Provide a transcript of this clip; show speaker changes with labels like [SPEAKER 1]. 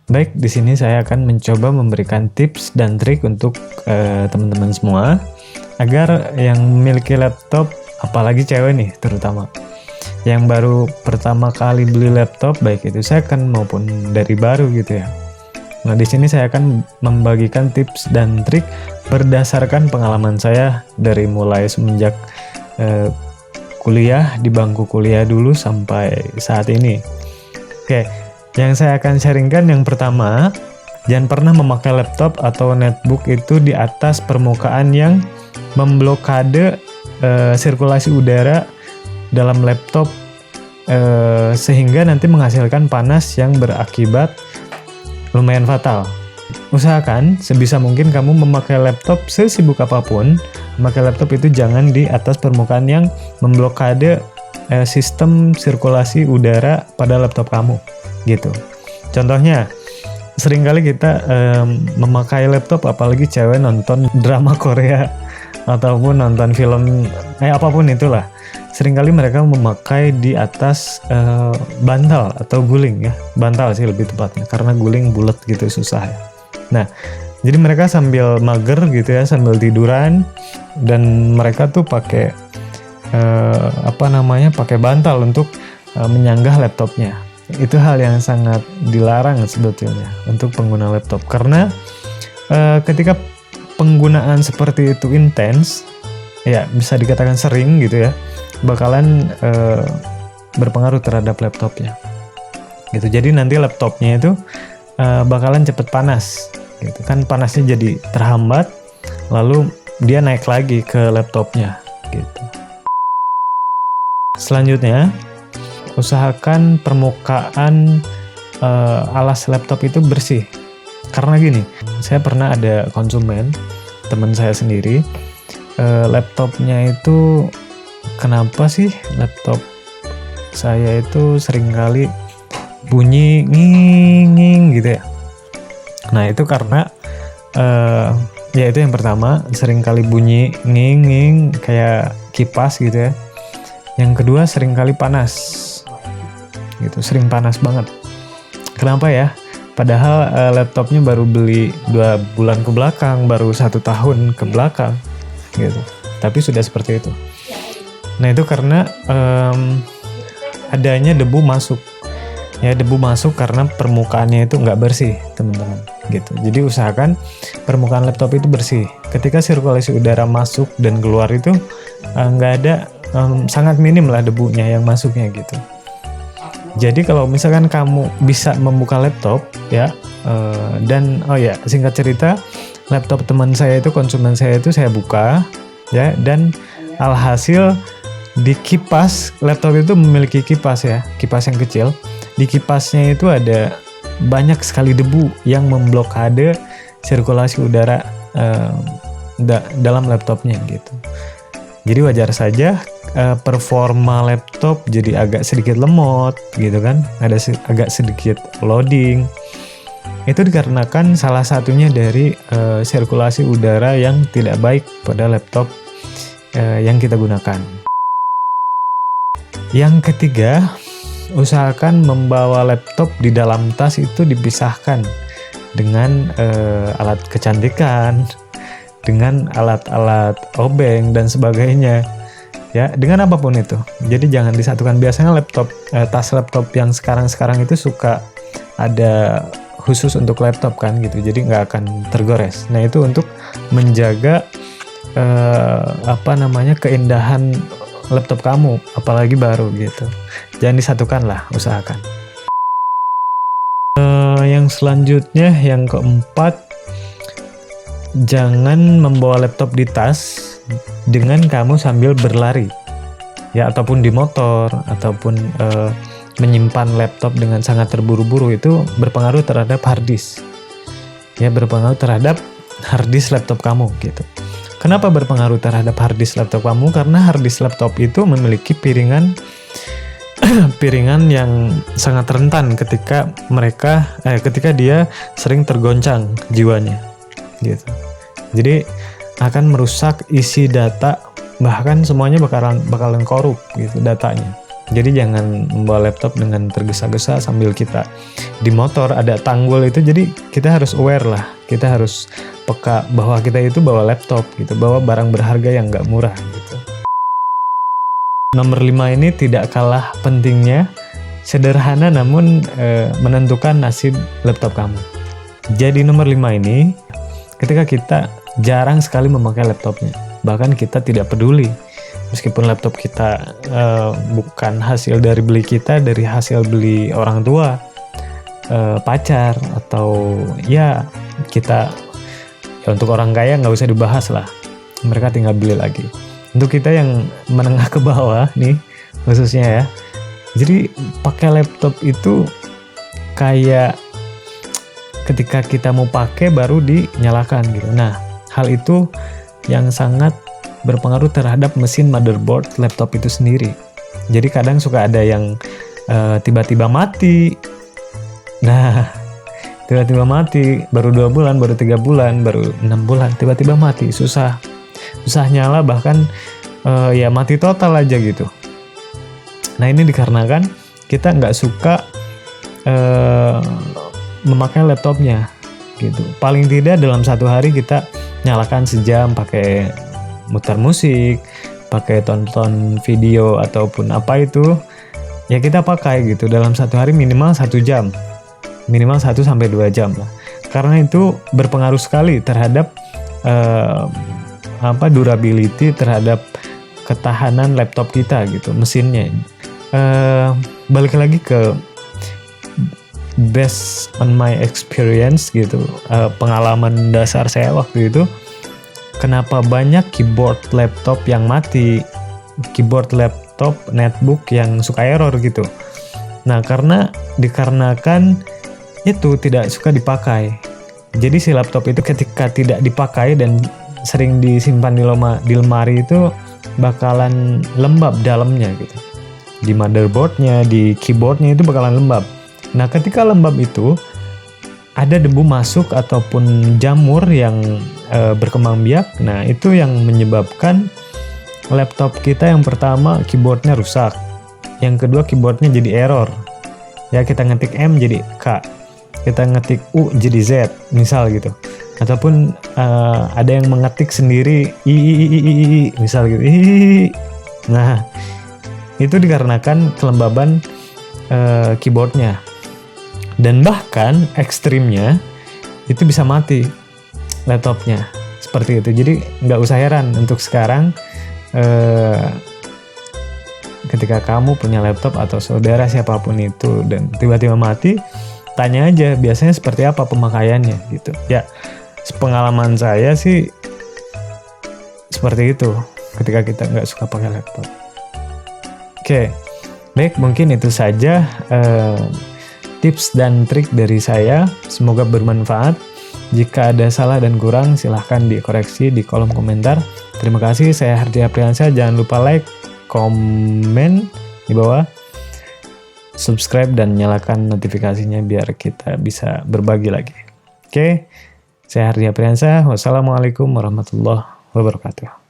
[SPEAKER 1] Baik, di sini saya akan mencoba memberikan tips dan trik untuk teman-teman semua agar yang memiliki laptop, apalagi cewek nih terutama, yang baru pertama kali beli laptop, baik itu second maupun dari baru gitu ya. Nah, di sini saya akan membagikan tips dan trik berdasarkan pengalaman saya dari mulai semenjak kuliah, di bangku kuliah dulu sampai saat ini. Oke. Yang saya akan sharingkan yang pertama, jangan pernah memakai laptop atau netbook itu di atas permukaan yang memblokade sirkulasi udara dalam laptop sehingga nanti menghasilkan panas yang berakibat lumayan fatal. Usahakan sebisa mungkin kamu memakai laptop sesibuk apapun, memakai laptop itu jangan di atas permukaan yang memblokade sistem sirkulasi udara pada laptop kamu. Gitu. Contohnya, seringkali kita memakai laptop, apalagi cewek nonton drama Korea ataupun nonton film apapun itulah. Seringkali mereka memakai di atas bantal atau guling ya. Bantal sih lebih tepatnya, karena guling bulat gitu susah ya. Nah, jadi mereka sambil mager gitu ya, sambil tiduran, dan mereka tuh pakai pakai bantal untuk menyanggah laptopnya. Itu hal yang sangat dilarang sebetulnya untuk pengguna laptop, karena ketika penggunaan seperti itu intens, ya bisa dikatakan sering gitu ya, bakalan berpengaruh terhadap laptopnya gitu. Jadi nanti laptopnya itu bakalan cepet panas gitu kan, panasnya jadi terhambat, lalu dia naik lagi ke laptopnya gitu. Selanjutnya, usahakan permukaan alas laptop itu bersih. Karena gini, saya pernah ada konsumen, teman saya sendiri, laptopnya itu, kenapa sih laptop saya itu seringkali bunyi nging gitu ya. Nah itu karena ya itu yang pertama, seringkali bunyi nging kayak kipas gitu ya. Yang kedua, seringkali panas gitu, sering panas banget. Kenapa ya? Padahal laptopnya baru beli 2 bulan ke belakang, baru 1 tahun ke belakang gitu, tapi sudah seperti itu. Nah itu karena adanya debu masuk ya, debu masuk karena permukaannya itu nggak bersih teman-teman gitu. Jadi usahakan permukaan laptop itu bersih. Ketika sirkulasi udara masuk dan keluar itu nggak ada, sangat minim lah debunya yang masuknya gitu. Jadi kalau misalkan kamu bisa membuka laptop ya, dan singkat cerita, laptop teman saya itu, konsumen saya itu saya buka ya, dan alhasil di kipas, laptop itu memiliki kipas ya, kipas yang kecil. Di kipasnya itu ada banyak sekali debu yang memblokade sirkulasi udara dalam laptopnya gitu. Jadi wajar saja performa laptop jadi agak sedikit lemot gitu kan, ada agak sedikit loading. Itu dikarenakan salah satunya dari sirkulasi udara yang tidak baik pada laptop yang kita gunakan. Yang ketiga, usahakan membawa laptop di dalam tas itu dipisahkan dengan alat kecantikan, dengan alat-alat obeng dan sebagainya ya, dengan apapun itu. Jadi jangan disatukan. Biasanya tas laptop yang sekarang itu suka ada khusus untuk laptop kan gitu, jadi nggak akan tergores. Nah itu untuk menjaga keindahan laptop kamu, apalagi baru gitu. Jangan disatukan lah, usahakan. Yang selanjutnya, yang keempat, jangan membawa laptop di tas dengan kamu sambil berlari ya, ataupun di motor, ataupun menyimpan laptop dengan sangat terburu-buru. Itu berpengaruh terhadap harddisk ya, berpengaruh terhadap harddisk laptop kamu gitu. Kenapa berpengaruh terhadap harddisk laptop kamu? Karena harddisk laptop itu memiliki piringan yang sangat rentan ketika dia sering tergoncang jiwanya gitu. Jadi akan merusak isi data, bahkan semuanya bakalan korup gitu datanya Jadi jangan membawa laptop dengan tergesa-gesa sambil kita di motor ada tanggul itu, jadi kita harus aware lah, kita harus peka bahwa kita itu bawa laptop gitu, bawa barang berharga yang nggak murah gitu. Nomor 5 ini tidak kalah pentingnya, sederhana namun menentukan nasib laptop kamu. Jadi nomor 5 ini, ketika kita jarang sekali memakai laptopnya, bahkan kita tidak peduli. Meskipun laptop kita bukan hasil dari beli kita, dari hasil beli orang tua, pacar, atau ya kita, ya untuk orang kaya nggak usah dibahas lah, mereka tinggal beli lagi. Untuk kita yang menengah ke bawah nih khususnya ya, jadi pakai laptop itu kayak ketika kita mau pakai baru dinyalakan gitu. Nah, hal itu yang sangat berpengaruh terhadap mesin motherboard laptop itu sendiri. Jadi kadang suka ada yang tiba-tiba mati. Nah, tiba-tiba mati, baru 2 bulan, baru 3 bulan, baru 6 bulan, tiba-tiba mati, susah nyala, bahkan ya mati total aja gitu. Nah, ini dikarenakan kita nggak suka memakai laptopnya gitu. Paling tidak dalam satu hari kita nyalakan sejam pakai muter musik, pakai tonton video ataupun apa itu, ya kita pakai gitu dalam satu hari minimal 1 jam, minimal 1-2 jam lah, karena itu berpengaruh sekali terhadap durability, terhadap ketahanan laptop kita gitu, mesinnya. Balik lagi ke based on my experience gitu, pengalaman dasar saya waktu itu, kenapa banyak keyboard laptop yang mati, keyboard laptop netbook yang suka error gitu. Nah, dikarenakan itu tidak suka dipakai. Jadi si laptop itu ketika tidak dipakai dan sering disimpan di lemari itu bakalan lembab dalamnya gitu. Di motherboardnya, di keyboardnya itu bakalan lembab. Nah, ketika lembab itu ada debu masuk ataupun jamur yang berkembang biak. Nah, itu yang menyebabkan laptop kita yang pertama keyboardnya rusak, yang kedua keyboardnya jadi error. Ya, kita ngetik M jadi K, kita ngetik U jadi Z misal gitu, ataupun ada yang mengetik sendiri I misal gitu. Nah, itu dikarenakan kelembaban keyboardnya. Dan bahkan ekstrimnya itu bisa mati laptopnya seperti itu. Jadi nggak usah heran untuk sekarang ketika kamu punya laptop atau saudara siapapun itu dan tiba-tiba mati, tanya aja biasanya seperti apa pemakaiannya gitu. Ya, pengalaman saya sih seperti itu ketika kita nggak suka pakai laptop. Oke, baik, mungkin itu saja tips dan trik dari saya, semoga bermanfaat. Jika ada salah dan kurang, silahkan dikoreksi di kolom komentar. Terima kasih, saya Hardi Apriansyah. Jangan lupa like, komen di bawah, subscribe, dan nyalakan notifikasinya biar kita bisa berbagi lagi. Oke, saya Hardi Apriansyah. Wassalamualaikum warahmatullahi wabarakatuh.